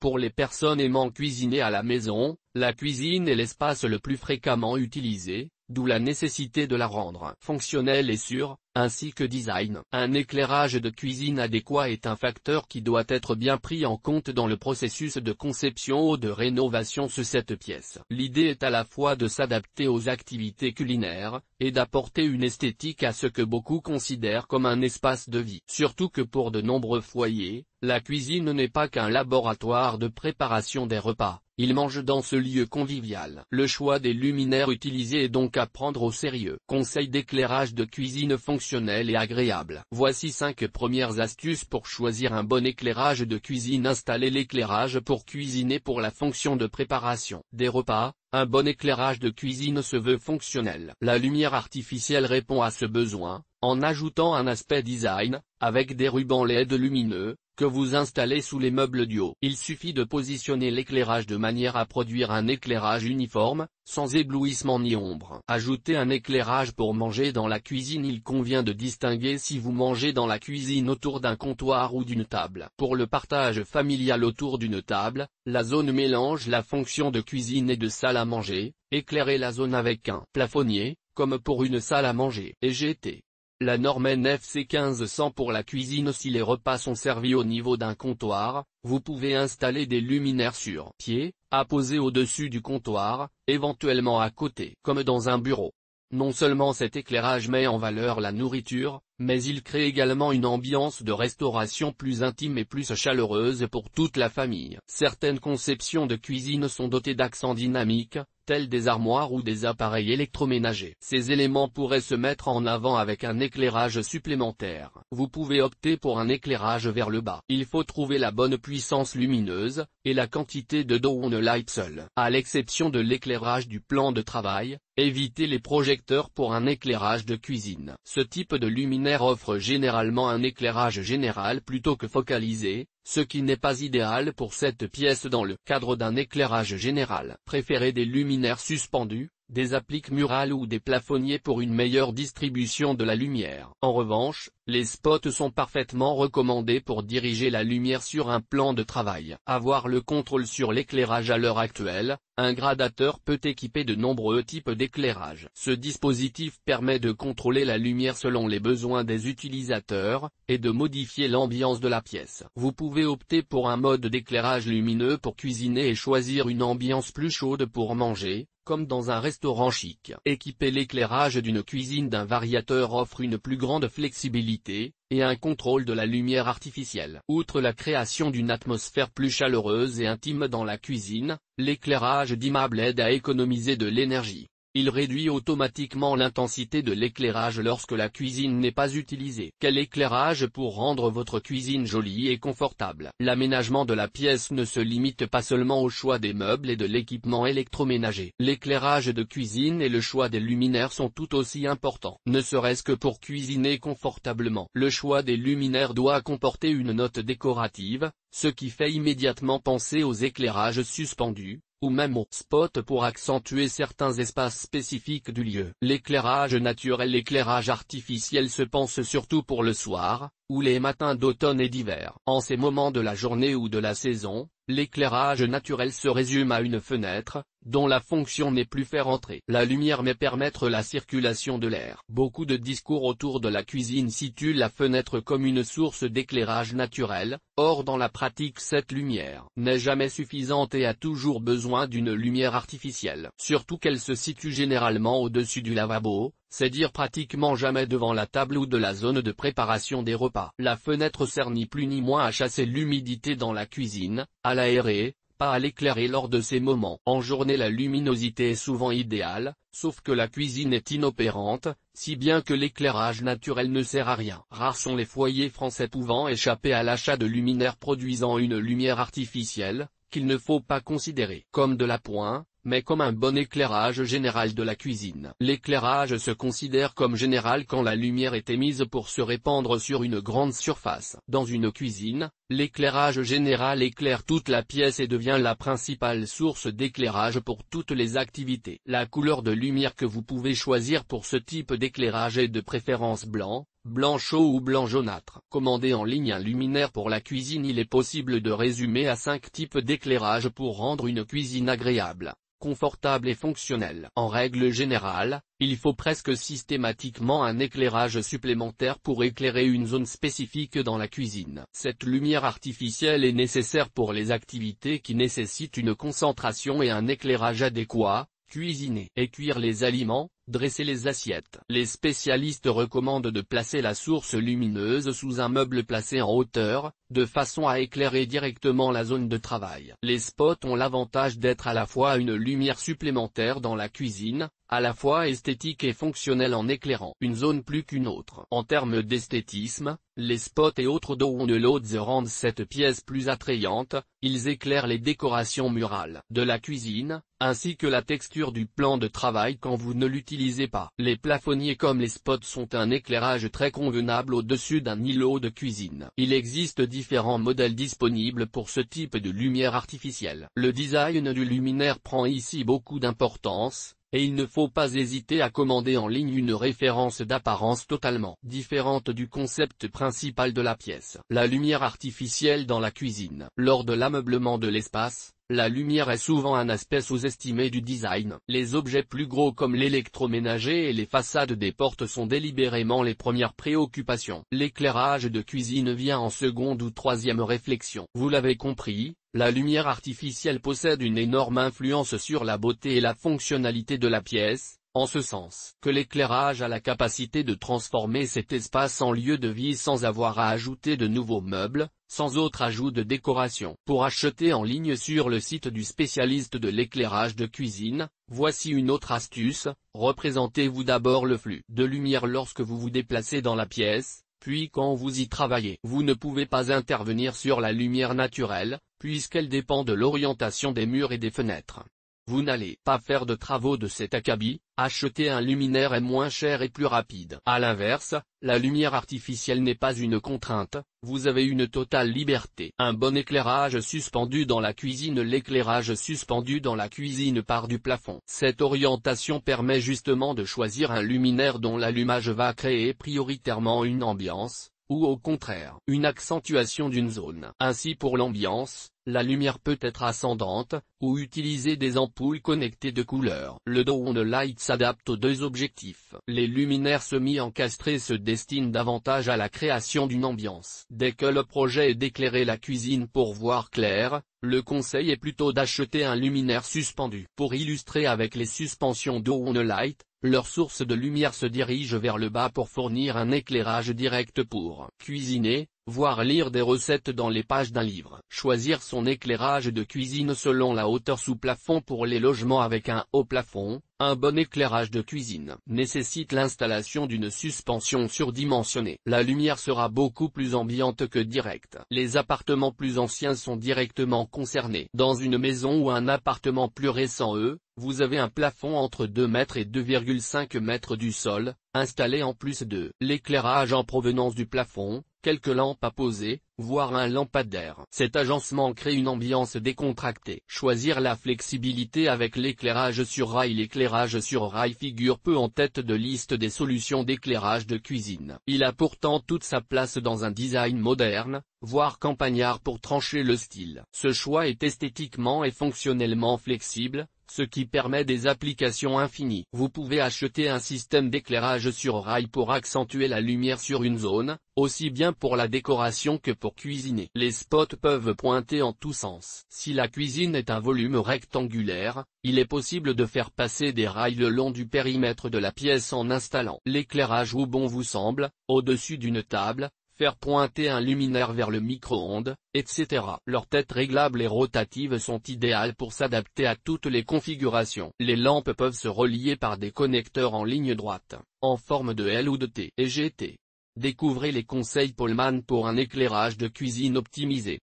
Pour les personnes aimant cuisiner à la maison, la cuisine est l'espace le plus fréquemment utilisé, d'où la nécessité de la rendre fonctionnelle et sûre, ainsi que design. Un éclairage de cuisine adéquat est un facteur qui doit être bien pris en compte dans le processus de conception ou de rénovation de cette pièce. L'idée est à la fois de s'adapter aux activités culinaires, et d'apporter une esthétique à ce que beaucoup considèrent comme un espace de vie. Surtout que pour de nombreux foyers, la cuisine n'est pas qu'un laboratoire de préparation des repas. Ils mangent dans ce lieu convivial. Le choix des luminaires utilisés est donc à prendre au sérieux. Conseil d'éclairage de cuisine fonctionnel et agréable. Voici 5 premières astuces pour choisir un bon éclairage de cuisine. Installez l'éclairage pour cuisiner pour la fonction de préparation des repas. Un bon éclairage de cuisine se veut fonctionnel. La lumière artificielle répond à ce besoin, en ajoutant un aspect design, avec des rubans LED lumineux, que vous installez sous les meubles du haut. Il suffit de positionner l'éclairage de manière à produire un éclairage uniforme, sans éblouissement ni ombre. Ajoutez un éclairage pour manger dans la cuisine. Il convient de distinguer si vous mangez dans la cuisine autour d'un comptoir ou d'une table. Pour le partage familial autour d'une table, la zone mélange la fonction de cuisine et de salle à manger. Éclairez la zone avec un plafonnier, comme pour une salle à manger. EGT. La norme NFC 1500 pour la cuisine. Si les repas sont servis au niveau d'un comptoir, vous pouvez installer des luminaires sur pied, apposés au-dessus du comptoir, éventuellement à côté, comme dans un bureau. Non seulement cet éclairage met en valeur la nourriture, mais il crée également une ambiance de restauration plus intime et plus chaleureuse pour toute la famille. Certaines conceptions de cuisine sont dotées d'accents dynamiques, tels des armoires ou des appareils électroménagers. Ces éléments pourraient se mettre en avant avec un éclairage supplémentaire. Vous pouvez opter pour un éclairage vers le bas. Il faut trouver la bonne puissance lumineuse, et la quantité de downlight seul. À l'exception de l'éclairage du plan de travail, évitez les projecteurs pour un éclairage de cuisine. Ce type de luminaire offre généralement un éclairage général plutôt que focalisé, ce qui n'est pas idéal pour cette pièce dans le cadre d'un éclairage général. Préférez des luminaires suspendus, des appliques murales ou des plafonniers pour une meilleure distribution de la lumière. En revanche, les spots sont parfaitement recommandés pour diriger la lumière sur un plan de travail. Avoir le contrôle sur l'éclairage. À l'heure actuelle, un gradateur peut équiper de nombreux types d'éclairage. Ce dispositif permet de contrôler la lumière selon les besoins des utilisateurs, et de modifier l'ambiance de la pièce. Vous pouvez opter pour un mode d'éclairage lumineux pour cuisiner et choisir une ambiance plus chaude pour manger, comme dans un restaurant chic. Équiper l'éclairage d'une cuisine d'un variateur offre une plus grande flexibilité, et un contrôle de la lumière artificielle. Outre la création d'une atmosphère plus chaleureuse et intime dans la cuisine, l'éclairage dimmable aide à économiser de l'énergie. Il réduit automatiquement l'intensité de l'éclairage lorsque la cuisine n'est pas utilisée. Quel éclairage pour rendre votre cuisine jolie et confortable? L'aménagement de la pièce ne se limite pas seulement au choix des meubles et de l'équipement électroménager. L'éclairage de cuisine et le choix des luminaires sont tout aussi importants. Ne serait-ce que pour cuisiner confortablement. Le choix des luminaires doit comporter une note décorative, ce qui fait immédiatement penser aux éclairages suspendus, ou même au spot pour accentuer certains espaces spécifiques du lieu. L'éclairage naturel. L'éclairage artificiel se pense surtout pour le soir, ou les matins d'automne et d'hiver. En ces moments de la journée ou de la saison, l'éclairage naturel se résume à une fenêtre, dont la fonction n'est plus faire entrer la lumière mais permettre la circulation de l'air. Beaucoup de discours autour de la cuisine situent la fenêtre comme une source d'éclairage naturel, or dans la pratique cette lumière n'est jamais suffisante et a toujours besoin d'une lumière artificielle. Surtout qu'elle se situe généralement au-dessus du lavabo, c'est dire pratiquement jamais devant la table ou de la zone de préparation des repas. La fenêtre sert ni plus ni moins à chasser l'humidité dans la cuisine, à l'aérer, pas à l'éclairer lors de ces moments. En journée la luminosité est souvent idéale, sauf que la cuisine est inopérante, si bien que l'éclairage naturel ne sert à rien. Rares sont les foyers français pouvant échapper à l'achat de luminaires produisant une lumière artificielle, qu'il ne faut pas considérer comme de l'appoint, mais comme un bon éclairage général de la cuisine. L'éclairage se considère comme général quand la lumière est émise pour se répandre sur une grande surface. Dans une cuisine, l'éclairage général éclaire toute la pièce et devient la principale source d'éclairage pour toutes les activités. La couleur de lumière que vous pouvez choisir pour ce type d'éclairage est de préférence blanc, blanc chaud ou blanc jaunâtre. Commander en ligne un luminaire pour la cuisine. Il est possible de résumer à 5 types d'éclairage pour rendre une cuisine agréable, confortable et fonctionnelle. En règle générale, il faut presque systématiquement un éclairage supplémentaire pour éclairer une zone spécifique dans la cuisine. Cette lumière artificielle est nécessaire pour les activités qui nécessitent une concentration et un éclairage adéquat: cuisiner et cuire les aliments, dresser les assiettes. Les spécialistes recommandent de placer la source lumineuse sous un meuble placé en hauteur, de façon à éclairer directement la zone de travail. Les spots ont l'avantage d'être à la fois une lumière supplémentaire dans la cuisine, à la fois esthétique et fonctionnelle en éclairant une zone plus qu'une autre. En termes d'esthétisme, les spots et autres downloads rendent cette pièce plus attrayante. Ils éclairent les décorations murales de la cuisine, ainsi que la texture du plan de travail quand vous ne l'utilisez pas. Les plafonniers comme les spots sont un éclairage très convenable au-dessus d'un îlot de cuisine. Il existe différents modèles disponibles pour ce type de lumière artificielle. Le design du luminaire prend ici beaucoup d'importance, et il ne faut pas hésiter à commander en ligne une référence d'apparence totalement différente du concept principal de la pièce. La lumière artificielle dans la cuisine. Lors de l'ameublement de l'espace, la lumière est souvent un aspect sous-estimé du design. Les objets plus gros comme l'électroménager et les façades des portes sont délibérément les premières préoccupations. L'éclairage de cuisine vient en seconde ou troisième réflexion. Vous l'avez compris, la lumière artificielle possède une énorme influence sur la beauté et la fonctionnalité de la pièce, en ce sens que l'éclairage a la capacité de transformer cet espace en lieu de vie sans avoir à ajouter de nouveaux meubles, sans autre ajout de décoration. Pour acheter en ligne sur le site du spécialiste de l'éclairage de cuisine, voici une autre astuce: représentez-vous d'abord le flux de lumière lorsque vous vous déplacez dans la pièce, puis quand vous y travaillez. Vous ne pouvez pas intervenir sur la lumière naturelle, puisqu'elle dépend de l'orientation des murs et des fenêtres. Vous n'allez pas faire de travaux de cet acabit. Acheter un luminaire est moins cher et plus rapide. À l'inverse, la lumière artificielle n'est pas une contrainte, vous avez une totale liberté. Un bon éclairage suspendu dans la cuisine. L'éclairage suspendu dans la cuisine part du plafond. Cette orientation permet justement de choisir un luminaire dont l'allumage va créer prioritairement une ambiance, ou au contraire, une accentuation d'une zone. Ainsi pour l'ambiance, la lumière peut être ascendante, ou utiliser des ampoules connectées de couleur. Le downlight s'adapte aux deux objectifs. Les luminaires semi-encastrés se destinent davantage à la création d'une ambiance. Dès que le projet est d'éclairer la cuisine pour voir clair, le conseil est plutôt d'acheter un luminaire suspendu. Pour illustrer avec les suspensions downlight, leur source de lumière se dirige vers le bas pour fournir un éclairage direct pour cuisiner, voire lire des recettes dans les pages d'un livre. Choisir son éclairage de cuisine selon la hauteur sous plafond. Pour les logements avec un haut plafond, un bon éclairage de cuisine nécessite l'installation d'une suspension surdimensionnée. La lumière sera beaucoup plus ambiante que directe. Les appartements plus anciens sont directement concernés. Dans une maison ou un appartement plus récent, vous avez un plafond entre 2 mètres et 2,5 mètres du sol, installé en plus de l'éclairage en provenance du plafond, quelques lampes à poser, voire un lampadaire. Cet agencement crée une ambiance décontractée. Choisir la flexibilité avec l'éclairage sur rail. L'éclairage sur rail figure peu en tête de liste des solutions d'éclairage de cuisine. Il a pourtant toute sa place dans un design moderne, voire campagnard pour trancher le style. Ce choix est esthétiquement et fonctionnellement flexible, ce qui permet des applications infinies. Vous pouvez acheter un système d'éclairage sur rail pour accentuer la lumière sur une zone, aussi bien pour la décoration que pour cuisiner. Les spots peuvent pointer en tous sens. Si la cuisine est un volume rectangulaire, il est possible de faire passer des rails le long du périmètre de la pièce en installant l'éclairage où bon vous semble, au-dessus d'une table, faire pointer un luminaire vers le micro-ondes, etc. Leurs têtes réglables et rotatives sont idéales pour s'adapter à toutes les configurations. Les lampes peuvent se relier par des connecteurs en ligne droite, en forme de L ou de T et GT. Découvrez les conseils Pollmann pour un éclairage de cuisine optimisé.